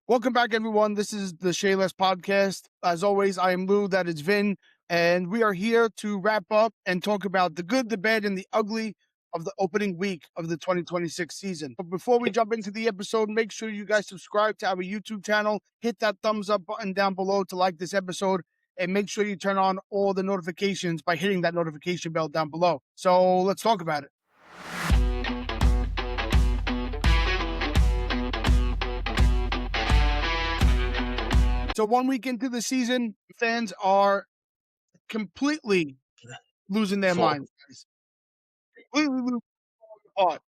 Welcome back, everyone. This is the Shayless podcast. As always, I am Lou, that is Vin, and we are here to wrap up and talk about the good, the bad, and the ugly of the opening week of the 2026 season. But before we jump into the episode, make sure you guys subscribe to our YouTube channel, hit that thumbs up button down below to like this episode, and make sure you turn on all the notifications by hitting that notification bell down below. So let's talk about it. So 1 week into the season, fans are completely losing their minds. Completely losing apart.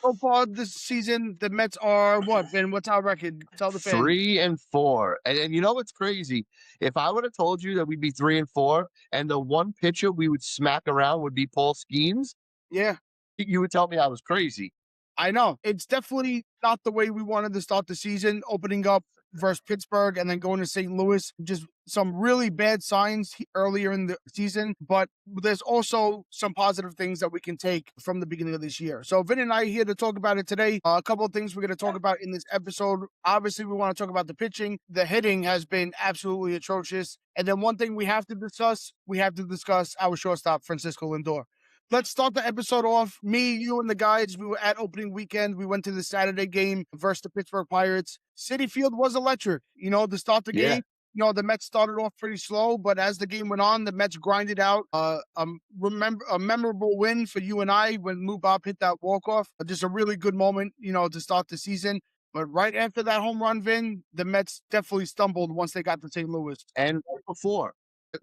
So far this season, the Mets are what, Ben? What's our record? Tell the fans. 3-4. And you know what's crazy? If I would have told you that we'd be 3-4 and the one pitcher we would smack around would be Paul Skeens, Yeah, you would tell me I was crazy. I know. It's definitely not the way we wanted to start the season, opening up versus Pittsburgh and then going to St. Louis. Just some really bad signs earlier in the season, but there's also some positive things that we can take from the beginning of this year. So Vin and I are here to talk about it today. A couple of things we're going to talk about in this episode. Obviously, we want to talk about the pitching. The hitting has been absolutely atrocious. And then one thing we have to discuss our shortstop, Francisco Lindor. Let's start the episode off. Me, you, and the guys, we were at opening weekend. We went to the Saturday game versus the Pittsburgh Pirates. City Field was electric. To start the Yeah. game, the Mets started off pretty slow, but as the game went on, the Mets grinded out a memorable win for you and I when Lou Bob hit that walk-off. Just a really good moment, to start the season. But right after that home run, Vin, the Mets definitely stumbled once they got to St. Louis. And right before,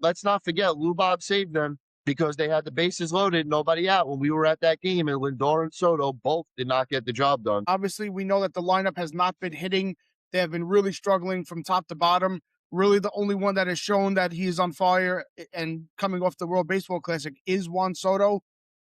let's not forget, Lou Bob saved them because they had the bases loaded, nobody out when we were at that game, and Lindor and Soto both did not get the job done. Obviously, we know that the lineup has not been hitting. They have been really struggling from top to bottom. Really, the only one that has shown that he is on fire and coming off the World Baseball Classic is Juan Soto.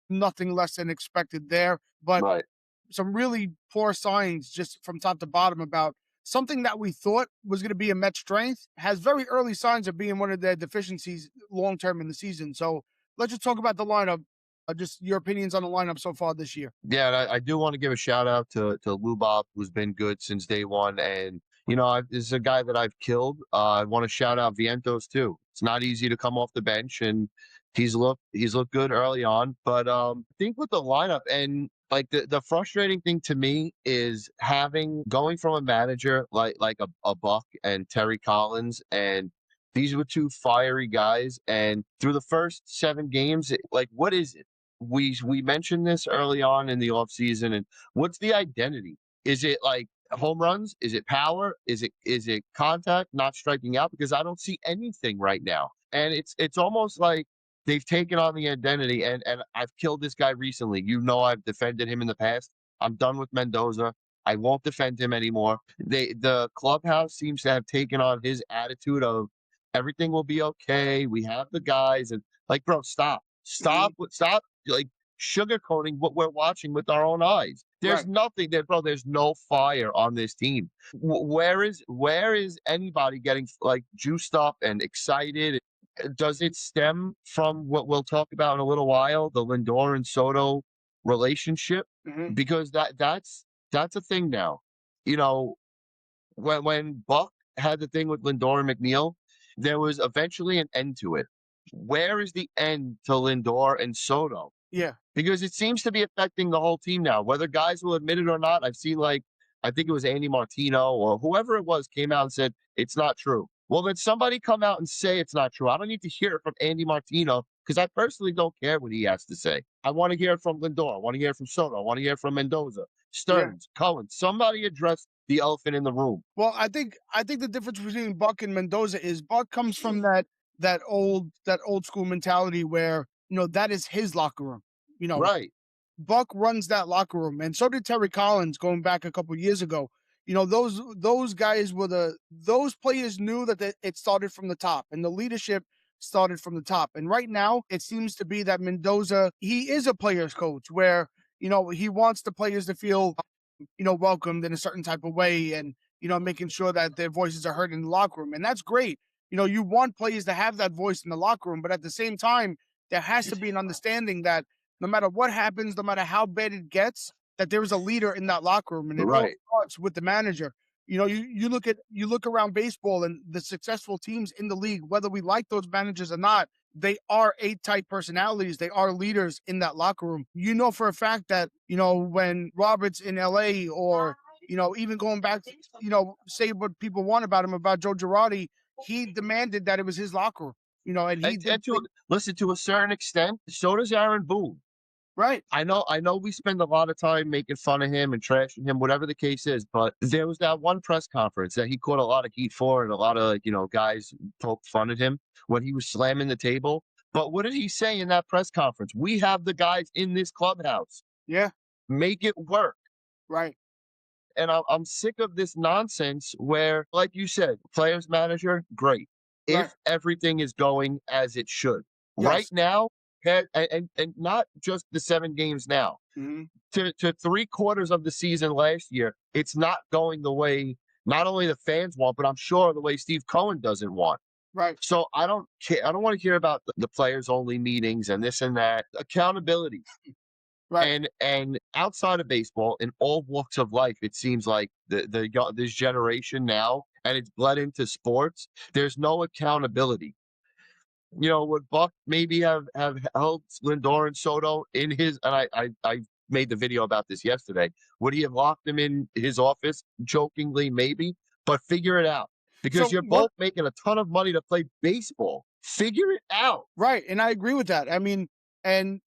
Nothing less than expected there. But Right. some really poor signs just from top to bottom about something that we thought was going to be a Met strength has very early signs of being one of their deficiencies long term in the season. So let's just talk about the lineup. Just your opinions on the lineup so far this year. Yeah, and I do want to give a shout out to Lou Bob, who's been good since day one. And, this is a guy that I've killed. I want to shout out Vientos too. It's not easy to come off the bench, and he's looked good early on. But I think with the lineup and like the frustrating thing to me is going from a manager like a Buck and Terry Collins, and these were two fiery guys. And through the first 7 games, what is it? We mentioned this early on in the offseason, and what's the identity? Is it like home runs? Is it power? Is it contact, not striking out? Because I don't see anything right now. And it's almost like they've taken on the identity, and I've killed this guy recently. I've defended him in the past. I'm done with Mendoza. I won't defend him anymore. The clubhouse seems to have taken on his attitude of everything will be okay. We have the guys, and like, bro, stop. Stop like sugarcoating what we're watching with our own eyes. There's Right. nothing there, bro. There's no fire on this team. Where is anybody getting like juiced up and excited? Does it stem from what we'll talk about in a little while, the Lindor and Soto relationship? Mhm. Because that's a thing now. You know, when Buck had the thing with Lindor and McNeil, there was eventually an end to it. Where is the end to Lindor and Soto? Yeah. Because it seems to be affecting the whole team now, whether guys will admit it or not. I've seen I think it was Andy Martino or whoever it was came out and said it's not true. Well, then somebody come out and say it's not true. I don't need to hear it from Andy Martino because I personally don't care what he has to say. I want to hear it from Lindor. I want to hear it from Soto. I want to hear it from Mendoza, Yeah. Stearns, Cohen. Somebody address the elephant in the room. Well, I think the difference between Buck and Mendoza is Buck comes from that old school mentality where that is his locker room. You know, Right. Buck runs that locker room, and so did Terry Collins going back a couple years ago. Those guys those players knew that it started from the top, and the leadership started from the top. And right now, it seems to be that Mendoza, he is a player's coach, where he wants the players to feel welcomed in a certain type of way, and making sure that their voices are heard in the locker room, and that's great. You want players to have that voice in the locker room, but at the same time, there has to be an understanding that no matter what happens, no matter how bad it gets, that there is a leader in that locker room, and it all Right. starts with the manager. You look around baseball and the successful teams in the league, whether we like those managers or not, they are A type personalities. They are leaders in that locker room. You know for a fact that, when Roberts in LA, or, even going back to, say what people want about him, about Joe Girardi, he demanded that it was his locker room, and he did And to things listen, to a certain extent, so does Aaron Boone. right. I know we spend a lot of time making fun of him and trashing him, whatever the case is, but there was that one press conference that he caught a lot of heat for, and a lot of, guys poked fun at him when he was slamming the table. But what did he say in that press conference? We have the guys in this clubhouse. Yeah, Make it work. right, And I'm sick of this nonsense where, like you said, players manager, great. right. If everything is going as it should. Right Yes. now, and not just the 7 games now, Mhm. to 3 quarters of the season last year, it's not going the way not only the fans want, but I'm sure the way Steve Cohen doesn't want. Right, So I don't care. I don't want to hear about the players only meetings and this and that. Accountability. right. And outside of baseball, in all walks of life, it seems like this generation now, and it's bled into sports. There's no accountability. Would Buck maybe have held Lindor and Soto in his? And I made the video about this yesterday. Would he have locked them in his office jokingly? Maybe, but figure it out, because So you're what both making a ton of money to play baseball. Figure it out. Right, and I agree with that. I mean, and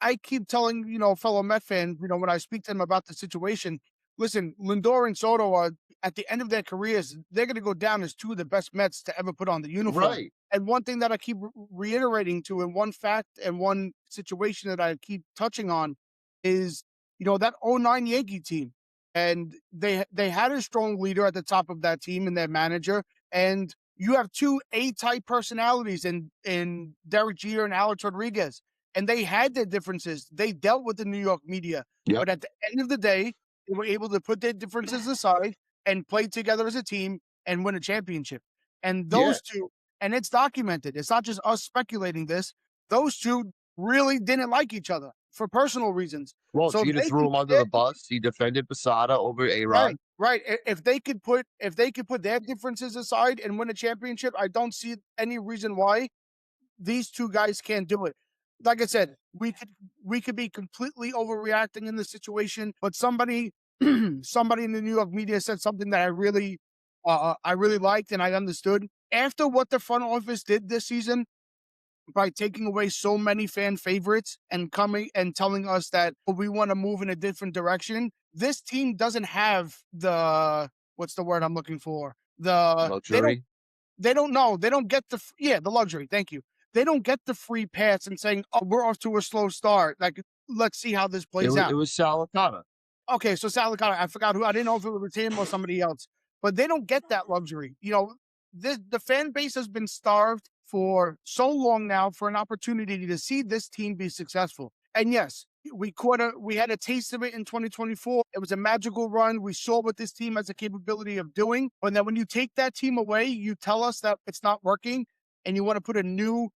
I keep telling fellow Met fans, when I speak to them about the situation, listen, Lindor and Soto are at the end of their careers, they're going to go down as two of the best Mets to ever put on the uniform. Right. And one thing that I keep reiterating to, and one fact and one situation that I keep touching on, is that '09 Yankee team, and they had a strong leader at the top of that team and their manager, and you have two A-type personalities in Derek Jeter and Alex Rodriguez, and they had their differences. They dealt with the New York media, Yep. but at the end of the day, they were able to put their differences aside and play together as a team and win a championship. And Yeah. those two, and it's documented. It's not just us speculating this. Those two really didn't like each other for personal reasons. Well, So if Jeter they threw can him put under the bus. He defended Posada over A-Rod. right, right. If they could put their differences aside and win a championship, I don't see any reason why these two guys can't do it. Like I said, we could be completely overreacting in the situation, but somebody in the New York media said something that I really liked and I understood. After what the front office did this season, by taking away so many fan favorites and coming and telling us that, "Oh, we want to move in a different direction." This team doesn't have what's the word I'm looking for? Luxury. They don't know. They don't get the luxury. Thank you. They don't get the free pass and saying, "Oh, we're off to a slow start. Like, let's see how this It plays was it out." was Salicata. Okay, so Salicata, I forgot who. I didn't know if it was him or somebody else, but they don't get that luxury. The fan base has been starved for so long now for an opportunity to see this team be successful. And yes, we had a taste of it in 2024. It was a magical run. We saw what this team has the capability of doing. But then when you take that team away, you tell us that it's not working, and you want to put a new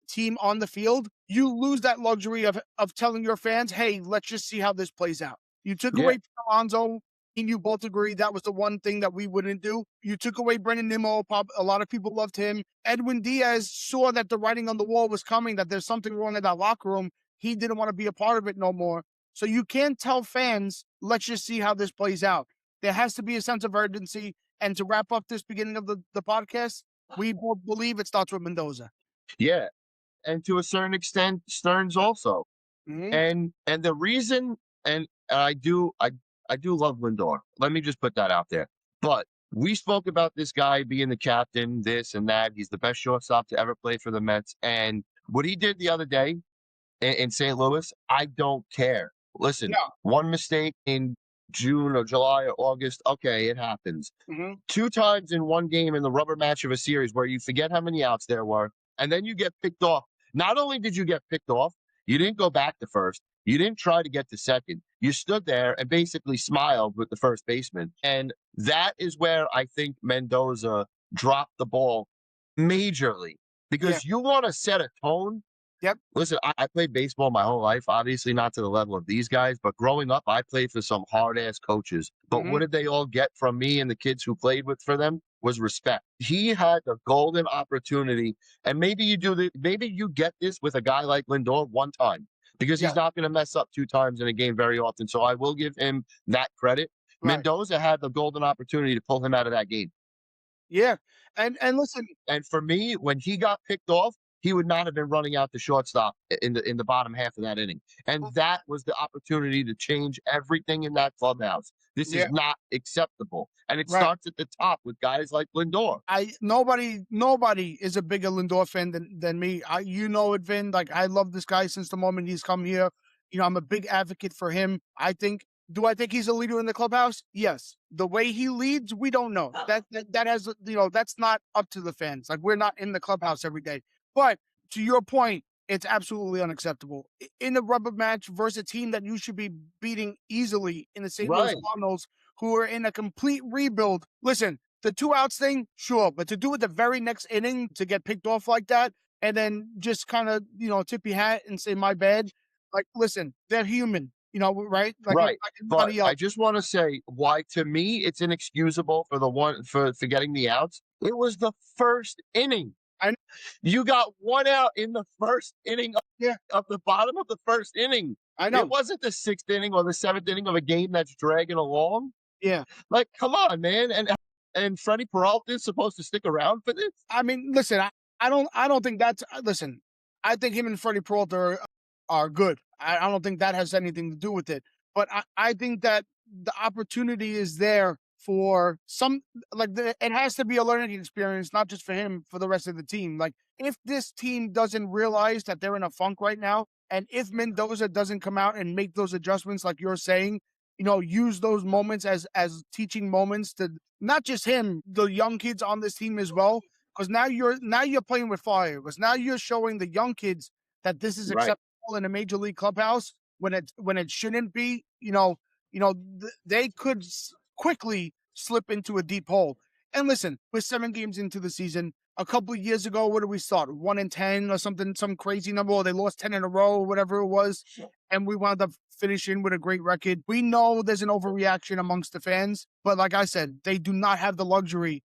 team on the field. You lose that luxury of telling your fans, "Hey, let's just see how this plays out." You took Yeah. away Pete Alonso. Me and you both agree that was the one thing that we wouldn't do. You took away Brendan Nimmo. A lot of people loved him. Edwin Diaz saw that the writing on the wall was coming, that there's something wrong in that locker room. He didn't want to be a part of it no more. So you can't tell fans, "Let's just see how this plays out." There has to be a sense of urgency. And to wrap up this beginning of the podcast, we both believe it starts with Mendoza. Yeah. And to a certain extent, Stearns also. Mhm. And the reason, and I do love Lindor. Let me just put that out there. But we spoke about this guy being the captain, this and that. He's the best shortstop to ever play for the Mets. And what he did the other day in St. Louis, I don't care. Listen, Yeah. one mistake in June or July or August, okay, it happens. Mhm. 2 times in one game in the rubber match of a series where you forget how many outs there were, and then you get picked off. Not only did you get picked off, you didn't go back to first. You didn't try to get to second. You stood there and basically smiled with the first baseman. And that is where I think Mendoza dropped the ball majorly, Yeah. because you want to set a tone Yep. Listen, I played baseball my whole life, obviously not to the level of these guys, but growing up, I played for some hard ass coaches. But what Hmm. did they all get from me and the kids who played with for them was respect. He had the golden opportunity, and maybe you get this with a guy like Lindor one time because Yeah. he's not going to mess up two times in a game very often. So I will give him that credit. Right. Mendoza had the golden opportunity to pull him out of that game. Yeah. And listen, And for me, when he got picked off, he would not have been running out the shortstop in the bottom half of that inning. And that was the opportunity to change everything in that clubhouse. This is yeah. not acceptable. And it Right. starts at the top with guys like Lindor. I nobody is a bigger Lindor fan than me. You know it, Vin. Like I love this guy since the moment he's come here. You know, I'm a big advocate for him. Do I think he's a leader in the clubhouse? Yes. The way he leads, we don't know. That has that's not up to the fans. Like we're not in the clubhouse every day. But to your point, it's absolutely unacceptable. In a rubber match versus a team that you should be beating easily in the St. Louis Right. Cardinals, who are in a complete rebuild. Listen, the 2 outs thing, sure, but to do it the very next inning to get picked off like that, and then just kind of tip your hat and say my bad. Like, listen, they're human, right? Right. Like But anybody I else. just want to say why to me it's inexcusable for the one for getting the outs. It was the first inning. I You got one out in the first inning Yeah, of the bottom of the first inning. I It know. wasn't the sixth inning or the seventh inning of a game that's dragging along. Yeah. Like, come on, man. And Freddie Peralta is supposed to stick around for this? I mean, listen, I don't think that's listen. I think him and Freddie Peralta are good. I don't think that has anything to do with it. But I think that the opportunity is there for some it has to be a learning experience, not just for him, for the rest of the team. Like if this team doesn't realize that they're in a funk right now, and if Mendoza doesn't come out and make those adjustments like you're saying, use those moments as teaching moments to not just him, the young kids on this team as well. Because now you're playing with fire. Because now you're showing the young kids that this is Right. acceptable in a major league clubhouse when it shouldn't be. They could quickly slip into a deep hole. And listen, we're 7 games into the season. A couple of years ago, what did we start? 1-10 or something, some crazy number, or they lost 10 in a row, or whatever it was. And we wound up finishing with a great record. We know there's an overreaction amongst the fans, but like I said, they do not have the luxury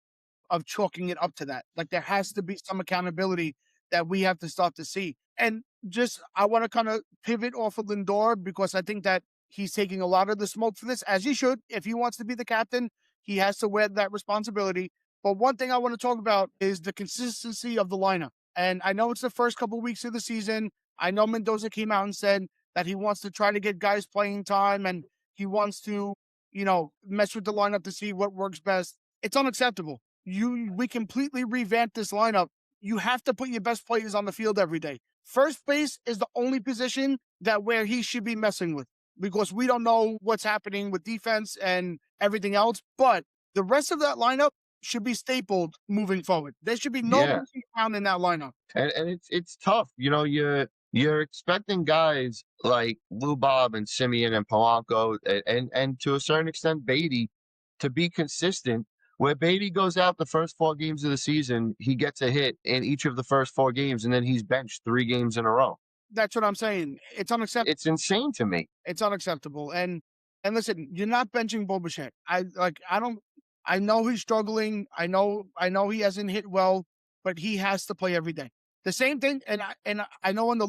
of chalking it up to that. Like there has to be some accountability that we have to start to see. And just I want to kind of pivot off of Lindor because I think that he's taking a lot of the smoke for this, as he should. If he wants to be the captain, he has to wear that responsibility. But one thing I want to talk about is the consistency of the lineup. And I know it's the first couple of weeks of the season. I know Mendoza came out and said that he wants to try to get guys playing time and he wants to, mess with the lineup to see what works best. It's unacceptable. We completely revamped this lineup. You have to put your best players on the field every day. First base is the only position that where he should be messing with because we don't know what's happening with defense and everything else. But the rest of that lineup should be stapled moving forward. There should be no Yeah. moving around in that lineup. And it's tough. You're expecting guys like Lou Bob and Simeon and Polanco and to a certain extent Beatty to be consistent. Where Beatty goes out the first 4 games of the season, he gets a hit in each of the first 4 games, and then he's benched 3 games in a row. That's what I'm saying. It's unacceptable. It's insane to me. It's unacceptable. And listen, you're not benching Bobuchet. I don't I know he's struggling. I know he hasn't hit well, but he has to play every day. The same thing, and I know on the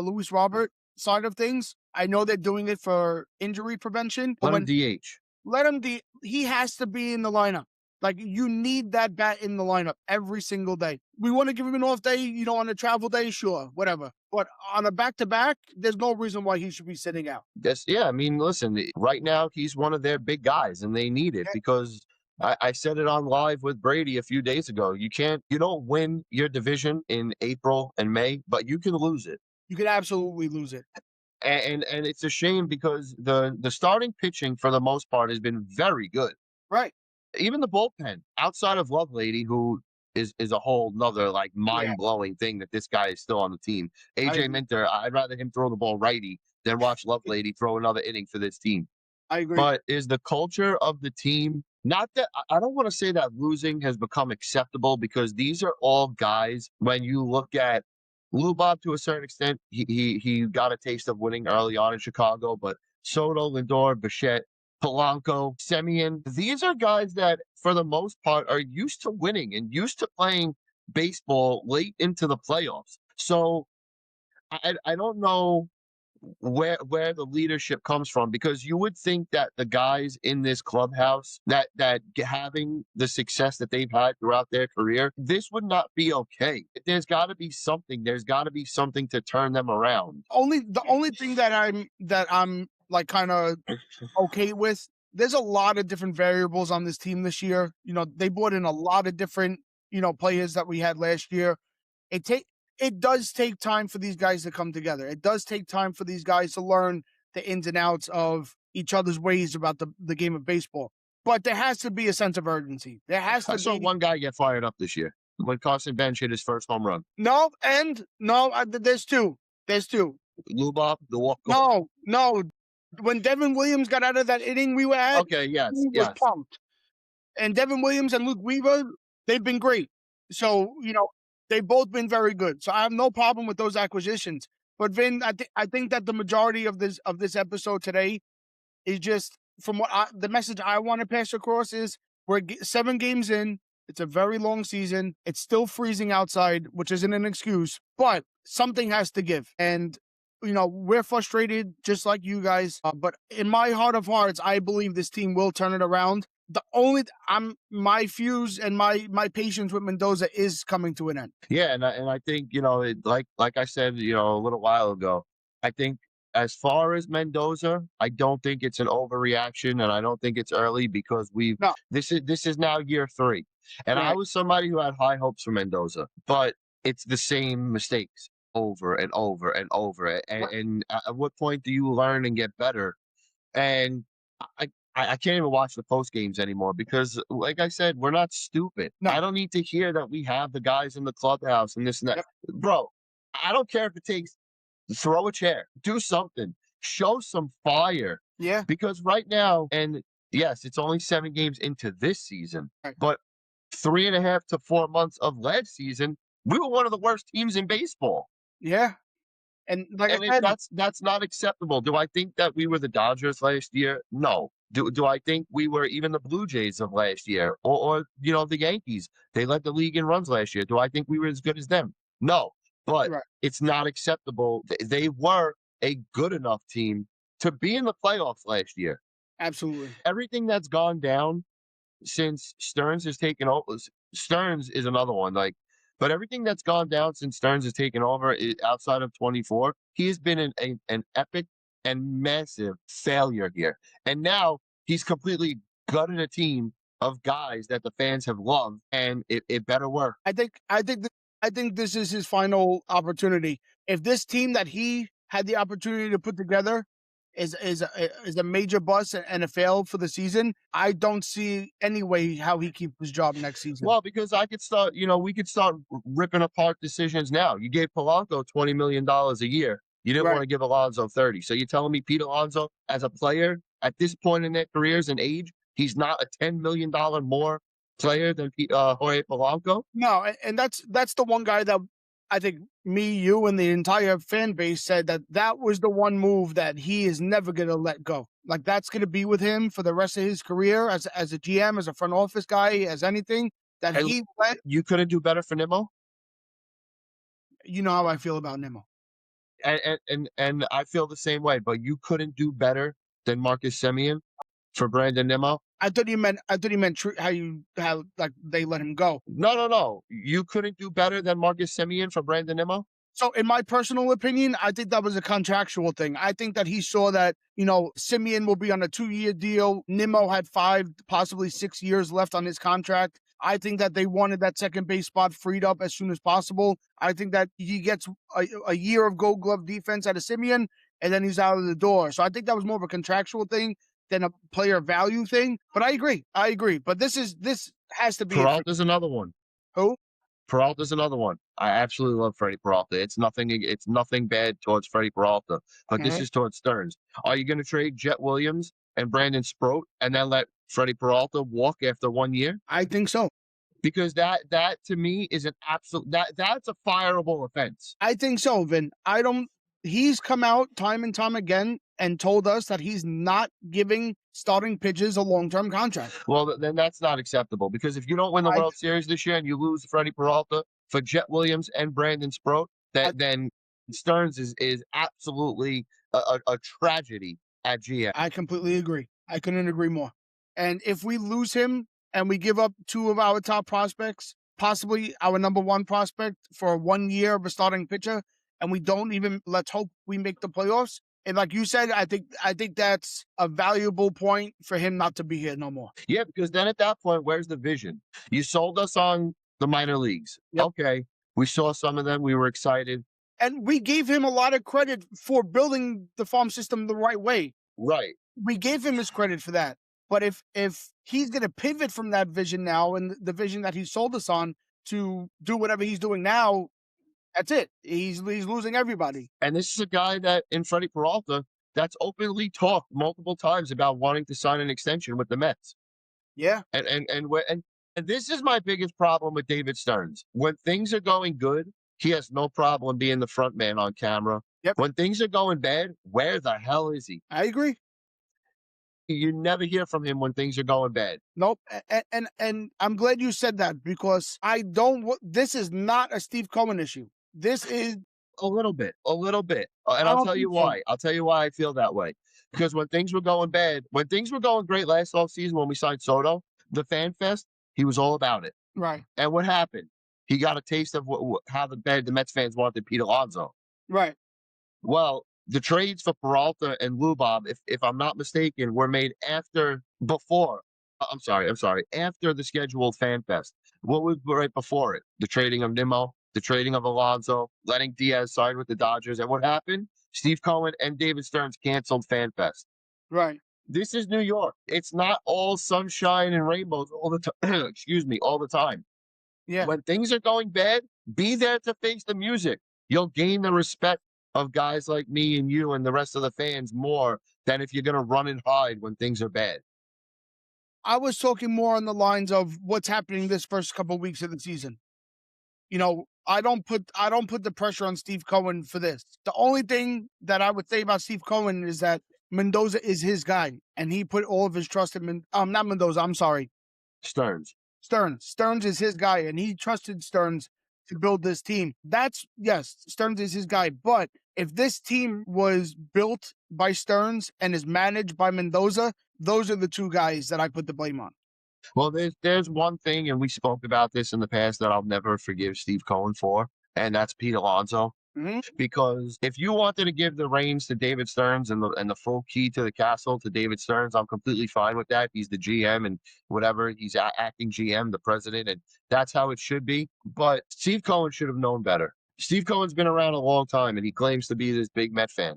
Luis Robert side of things, I know they're doing it for injury prevention, but Let him when DH. let him he has to be in the lineup. Like you need that bat in the lineup every single day. We want to give him an off day, on a travel day, sure, whatever. But on a back to back, there's no reason why he should be sitting out. Yeah, I mean, listen, right now he's one of their big guys, and they need it Yeah, because I said it on live with Brady a few days ago. You don't win your division in April and May, but you can lose it. you could absolutely lose it. And it's a shame because the starting pitching for the most part has been very good. Right. Even the bullpen, outside of Lovelady, who is a whole nother like Yeah, mind blowing thing that this guy is still on the team. I AJ agree. Minter, I'd rather him throw the ball righty than watch Lovelady throw another inning for this team. I agree. But is the culture of the team not that I don't want to say that losing has become acceptable because these are all guys when you look at Lou Bob, to a certain extent, he got a taste of winning early on in Chicago, but Soto, Lindor, Bichette, Polanco, Semien, these are guys that, for the most part, are used to winning and used to playing baseball late into the playoffs. So I don't know where the leadership comes from, because you would think that the guys in this clubhouse having the success that they've had throughout their career, this would not be okay. There's got to be something to turn them around. The only thing that I'm like kind of okay with. There's a lot of different variables on this team this year. They brought in a lot of different players that we had last year. It take it does take time for these guys to come together. It does take time for these guys to learn the ins and outs of each other's ways about the game of baseball. But there has to be a sense of urgency. There has I to saw be one guy get fired up this year when Carson Bench hit his first home run. no and no. There's two. There's two. Lou Bob, the walk off. No. When Devin Williams got out of that inning we were at, Okay, yes, he was yes. pumped. And Devin Williams and Luke Weaver, they've been great. So, they've both been very good. So I have no problem with those acquisitions. But Vin, I think that the majority of this episode today is just from the message I want to pass across is we're 7 games in. It's a very long season. It's still freezing outside, which isn't an excuse, but something has to give. And we're frustrated just like you guys. But in my heart of hearts, I believe this team will turn it around. I'm my fuse and my patience with Mendoza is coming to an end. Yeah, and I think, like I said, a little while ago, I think as far as Mendoza, I don't think it's an overreaction, and I don't think it's early, because No, this is now year 3, and I right, was somebody who had high hopes for Mendoza, but it's the same mistakes over and over and over, right. and at what point do you learn and get better? And I I can't even watch the post games anymore, because, like I said, we're not stupid. No, I don't need to hear that we have the guys in the clubhouse and this and that. yep, Bro, I don't care if it takes throw a chair, do something, show some fire. yeah, Because right now, and yes, it's only 7 games into this season, right, but 3.5 to 4 months of last season, we were one of the worst teams in baseball. yeah. And like I And said, that's not acceptable. Do I think that we were the Dodgers last year? No. Do I think we were even the Blue Jays of last year, or the Yankees? They led the league in runs last year. Do I think we were as good as them? No. But right, it's not acceptable. They were a good enough team to be in the playoffs last year. absolutely, Everything that's gone down since Stearns has taken over. Stearns is another one, but everything that's gone down since Stearns has taken over, outside of 24, he has been an epic and massive failure here. And now he's completely gutted a team of guys that the fans have loved, and it better work. I think this is his final opportunity. If this team that he had the opportunity to put together is a major bust and a fail for the season, I don't see any way how he keeps his job next season. Well, because we could start ripping apart decisions now. You gave Polanco $20 million a year. You didn't want Right. to give Alonso 30. So you're telling me Pete Alonso, as a player at this point in their careers and age, he's not a $10 million more player than Jorge Polanco? No, and that's the one guy that I think me, you, and the entire fan base said that was the one move that he is never going to let go. Like that's going to be with him for the rest of his career as a GM, as a front office guy, as anything that And he let. you couldn't do better for Nimmo? You know how I feel about Nimmo. And I feel the same way, but you couldn't do better than Marcus Semien for Brandon Nimmo? I thought he meant how like they let him go. No, no, no. You couldn't do better than Marcus Semien for Brandon Nimmo? So, in my personal opinion, I think that was a contractual thing. I think that he saw that, Simeon will be on a 2-year deal. Nimmo had 5, possibly 6 years left on his contract. I think that they wanted that second base spot freed up as soon as possible. I think that he gets a year of gold glove defense out of Simeon, and then he's out of the door. So I think that was more of a contractual thing than a player value thing. But I agree. But this has to be it for Peralta's another one. who? Peralta's another one. I absolutely love Freddie Peralta. It's nothing bad towards Freddie Peralta, but this Mhm. is towards Stearns. Are you going to trade Jet Williams and Brandon Sproat and then let Freddie Peralta walk after 1 year? I think so. because that to me is an absolute that's a fireable offense. I think so, Vin. I don't. He's come out time and time again and told us that he's not giving starting pitchers a long-term contract. Well, then that's not acceptable because if you don't win the I, World Series this year and you lose Freddie Peralta for Jet Williams and Brandon Sproat, I, then Stearns is absolutely a tragedy at GM. I completely agree. I couldn't agree more. And if we lose him and we give up two of our top prospects, possibly our number one prospect for 1 year of a starting pitcher, and we don't even let's hope we make the playoffs. And like you said, I think that's a valuable point for him not to be here no more. Yeah, because then at that point, where's the vision? You sold us on the minor leagues. Yep. Okay, we saw some of them. We were excited. And we gave him a lot of credit for building the farm system the right way. Right. We gave him his credit for that. But if he's going to pivot from that vision now and the vision that he sold us on to do whatever he's doing now, that's it. He's losing everybody. And this is a guy that in Freddie Peralta that's openly talked multiple times about wanting to sign an extension with the Mets. Yeah, And this is my biggest problem with David Stearns. When things are going good, he has no problem being the front man on camera. yep, When things are going bad, where the hell is he? I agree. You never hear from him when things are going bad. Nope. And I'm glad you said that because I don't. This is not a Steve Cohen issue. This is. A little bit, a little bit. And I I'll don't tell you think so. why. I'll tell you why I feel that way. Because when things were going bad, when things were going great last offseason when we signed Soto, the fan fest, he was all about it. Right. And what happened? He got a taste of how the Mets fans wanted Pete Alonso. Right. Well, the trades for Peralta and Lubob, if I'm not mistaken, were made before. I'm sorry, after the scheduled fan fest. What was right before it? The trading of Nimmo, the trading of Alonso, letting Diaz sign with the Dodgers, and what happened? Steve Cohen and David Stearns canceled fan fest. Right. This is New York. It's not all sunshine and rainbows all the time. Excuse me, all the time. Yeah. When things are going bad, be there to face the music. You'll gain the respect of guys like me and you and the rest of the fans more than if you're going to run and hide when things are bad. I was talking more on the lines of what's happening this first couple of weeks of the season. I don't put the pressure on Steve Cohen for this. The only thing that I would say about Steve Cohen is that Mendoza is his guy, and he put all of his trust in not Mendoza. I'm sorry, Stearns. Stearns. Stearns is his guy, and he trusted Stearns to build this team. That's yes, Stearns is his guy. But if this team was built by Stearns and is managed by Mendoza, those are the two guys that I put the blame on. Well, there's one thing, and we spoke about this in the past that I'll never forgive Steve Cohen for, and that's Pete Alonso. Hmm. Because if you wanted to give the reins to David Stearns and the full key to the castle to David Stearns, I'm completely fine with that. He's the GM and whatever. He's acting GM, the president, and that's how it should be. But Steve Cohen should have known better. Steve Cohen's been around a long time, and he claims to be this big Met fan.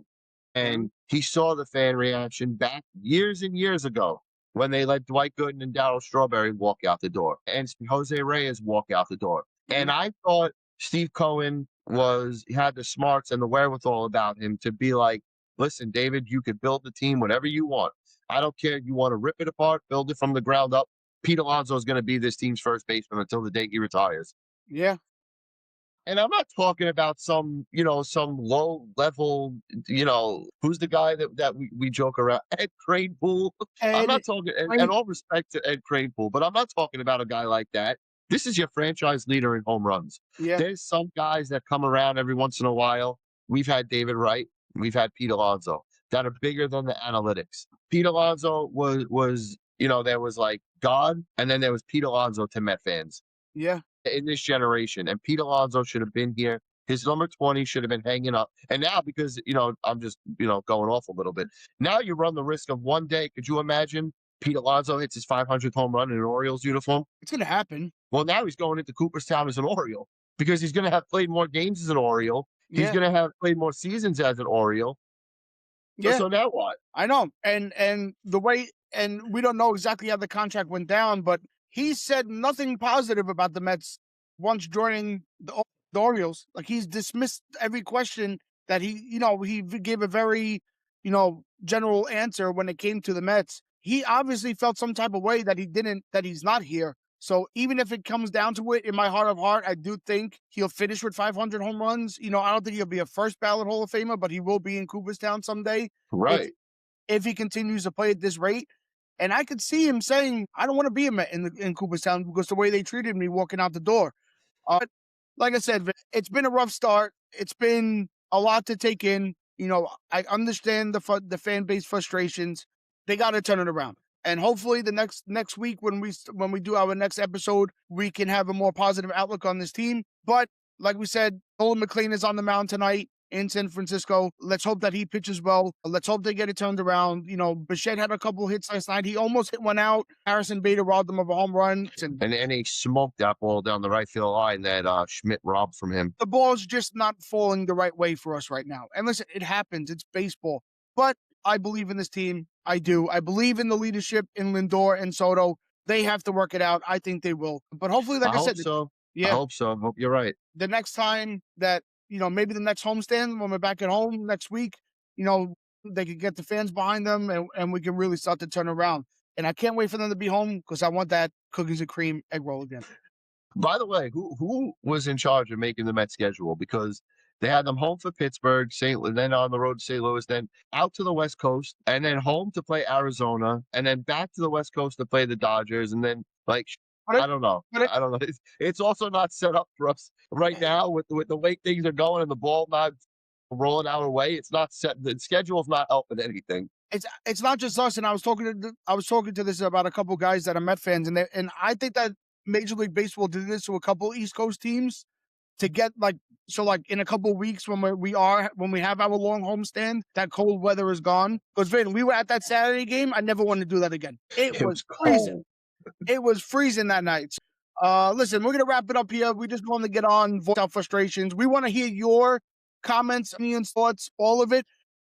Hmm. And he saw the fan reaction back years and years ago when they let Dwight Gooden and Darryl Strawberry walk out the door and Jose Reyes walk out the door. And I thought Steve Cohen had the smarts and the wherewithal about him to be like, listen, David, you could build the team whatever you want. I don't care. You want to rip it apart, build it from the ground up. Pete Alonso is going to be this team's first baseman until the day he retires. Yeah, And I'm not talking about some low level, who's the guy that we joke around? Ed Kranepool. I'm and not talking, I, and all respect to Ed Kranepool, but I'm not talking about a guy like that. This is your franchise leader in home runs. yeah, There's some guys that come around every once in a while. We've had David Wright, we've had Pete Alonso that are bigger than the analytics. Pete Alonso was there was like God, and then there was Pete Alonso to Met fans yeah, in this generation. And Pete Alonso should have been here. His number 20 should have been hanging up. And now, because, I'm just, going off a little bit. Now you run the risk of one day. Could you imagine Pete Alonso hits his 500th home run in an Orioles uniform? it's gonna happen. Well, now he's going into Cooperstown as an Oriole because he's going to have played more games as an Oriole. He's Yeah, going to have played more seasons as an Oriole. So, yeah. so now what? I know. And the way and we don't know exactly how the contract went down, but he said nothing positive about the Mets once joining the Orioles. Like he's dismissed every question that he gave a very, general answer when it came to the Mets. He obviously felt some type of way that he's not here. So even if it comes down to it, in my heart of heart, I do think he'll finish with 500 home runs. I don't think he'll be a first ballot Hall of Famer, but he will be in Cooperstown someday if Right. if he continues to play at this rate. And I could see him saying, "I don't want to be a Met in Cooperstown because the way they treated me walking out the door." Like I said, it's been a rough start. It's been a lot to take in. I understand the fan base frustrations. They got to turn it around, and hopefully the next week when we do our next episode, we can have a more positive outlook on this team. But like we said, Nolan McLean is on the mound tonight in San Francisco. Let's hope that he pitches well. Let's hope they get it turned around. Bichette had a couple hits last night. He almost hit one out. Harrison Bader robbed him of a home run. And And he smoked that ball down the right field line that Schmidt robbed from him. the ball's just not falling the right way for us right now. And listen, it happens. It's baseball. But I believe in this team. I do. I believe in the leadership in Lindor and Soto. They have to work it out. I think they will. But hopefully, I like I hope said, so. I yeah, hope so. I hope you're right. the next time that, maybe the next homestand when we're back at home next week, they can get the fans behind them and we can really start to turn around. And I can't wait for them to be home because I want that cookies and cream egg roll again. By the way, who was in charge of making the Mets schedule? Because they had them home for Pittsburgh, then on the road to St. Louis, then out to the West Coast, and then home to play Arizona, and then back to the West Coast to play the Dodgers, and then But it, I don't know. but it, I don't know. It's also not set up for us right now with the way things are going and the ball not rolling our way. It's not set. The schedule's not helping anything. it's not just us. And I was talking to this about a couple guys that are Met fans, and I think that Major League Baseball did this to a couple East Coast teams to get like in a couple of weeks when when we have our long homestand, that cold weather is gone. Because Vin, we were at that Saturday game. I never want to do that again. It It was was freezing. cold. It was freezing that night. Listen, we're gonna wrap it up here. We just want to get on, voice out frustrations. We want to hear your comments, opinions, thoughts, all of it.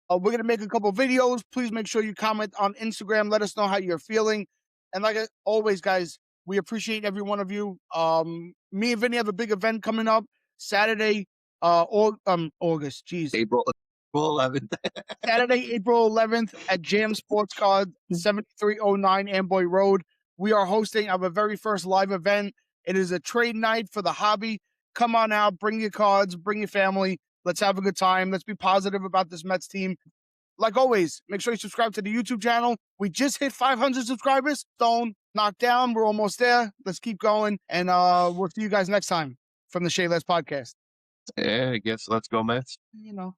We're gonna make a couple videos. Please make sure you comment on Instagram. Let us know how you're feeling. And like always, guys, we appreciate every one of you. Me and Vinny have a big event coming up Saturday, August. Jeez, April 11th. Saturday, April 11th at Jam Sports Card, 7309 Amboy Road. We are hosting our very first live event. It is a trade night for the hobby. Come on out, bring your cards, bring your family. Let's have a good time. Let's be positive about this Mets team. Like always, make sure you subscribe to the YouTube channel. We just hit 500 subscribers. Stone, knocked down. We're almost there. Let's keep going. And we'll see you guys next time from the Shayless Podcast. Yeah, I guess let's go Mets. You know.